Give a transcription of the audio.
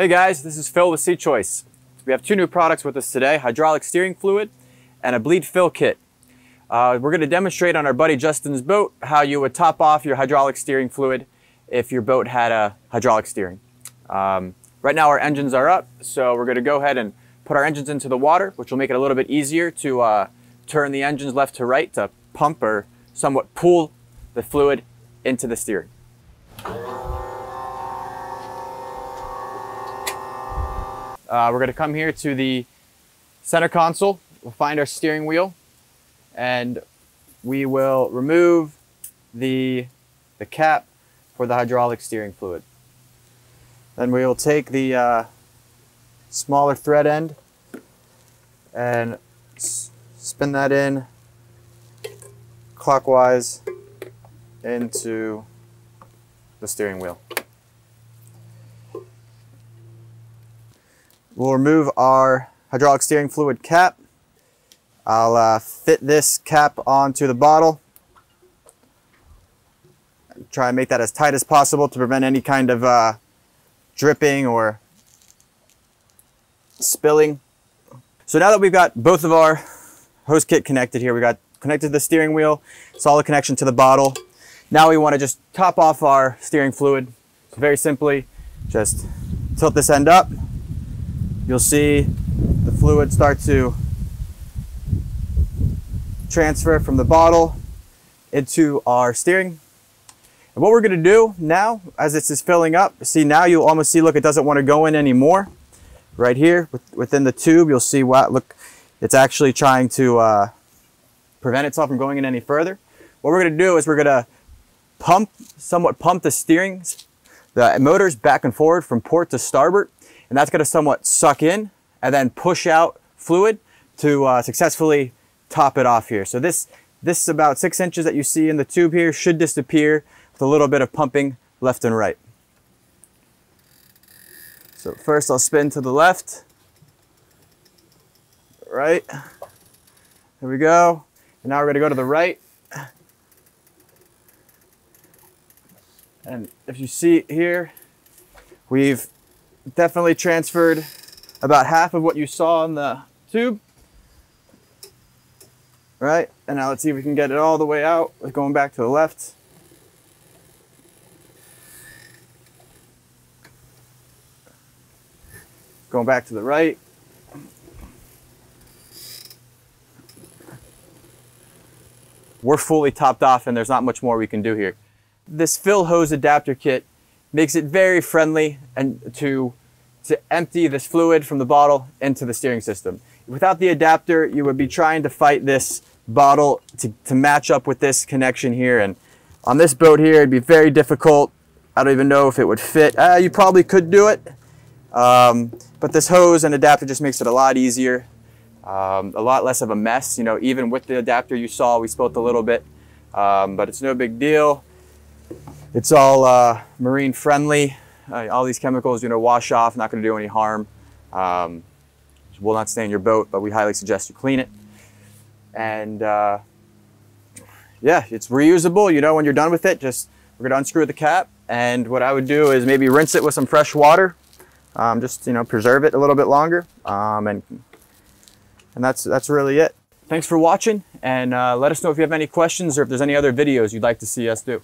Hey guys, this is Phil with Seachoice. We have two new products with us today, hydraulic steering fluid and a bleed fill kit. We're going to demonstrate on our buddy Justin's boat how you would top off your hydraulic steering fluid if your boat had a hydraulic steering. Right now our engines are up, so we're going to go ahead and put our engines into the water, which will make it a little bit easier to turn the engines left to right to pump or somewhat pull the fluid into the steering. We're going to come here to the center console. We'll find our steering wheel and we will remove the cap for the hydraulic steering fluid. Then we will take the smaller thread end and spin that in clockwise into the steering wheel. We'll remove our hydraulic steering fluid cap. I'll fit this cap onto the bottle. Try and make that as tight as possible to prevent any kind of dripping or spilling. So now that we've got both of our hose kit connected here, we got connected to the steering wheel, solid connection to the bottle. Now we want to just top off our steering fluid. So very simply, just tilt this end up. You'll see the fluid start to transfer from the bottle into our steering. And what we're going to do now, as this is filling up, see now you'll almost see, look, it doesn't want to go in anymore. Right here within the tube, you'll see what, look, it's actually trying to prevent itself from going in any further. What we're going to do is we're going to somewhat pump the motors back and forward from port to starboard. And that's going to somewhat suck in and then push out fluid to successfully top it off here. So this about 6 inches that you see in the tube here should disappear with a little bit of pumping left and right. So first I'll spin to the left, right, there we go. And now we're going to go to the right. And if you see here, we've definitely transferred about half of what you saw in the tube. Right, and now let's see if we can get it all the way out. Going back to the left. Going back to the right. We're fully topped off and there's not much more we can do here. This fill hose adapter kit makes it very friendly and to empty this fluid from the bottle into the steering system. Without the adapter, you would be trying to fight this bottle to match up with this connection here. And on this boat here, it'd be very difficult. I don't even know if it would fit. You probably could do it. But this hose and adapter just makes it a lot easier. A lot less of a mess. You know, even with the adapter you saw, we spilt a little bit. But it's no big deal. It's all marine friendly. All these chemicals, you know, wash off, not going to do any harm. Will not stay in your boat, but we highly suggest you clean it. And yeah, it's reusable. You know, when you're done with it, we're going to unscrew the cap. And what I would do is maybe rinse it with some fresh water. Just, you know, preserve it a little bit longer. And that's really it. Thanks for watching, and let us know if you have any questions or if there's any other videos you'd like to see us do.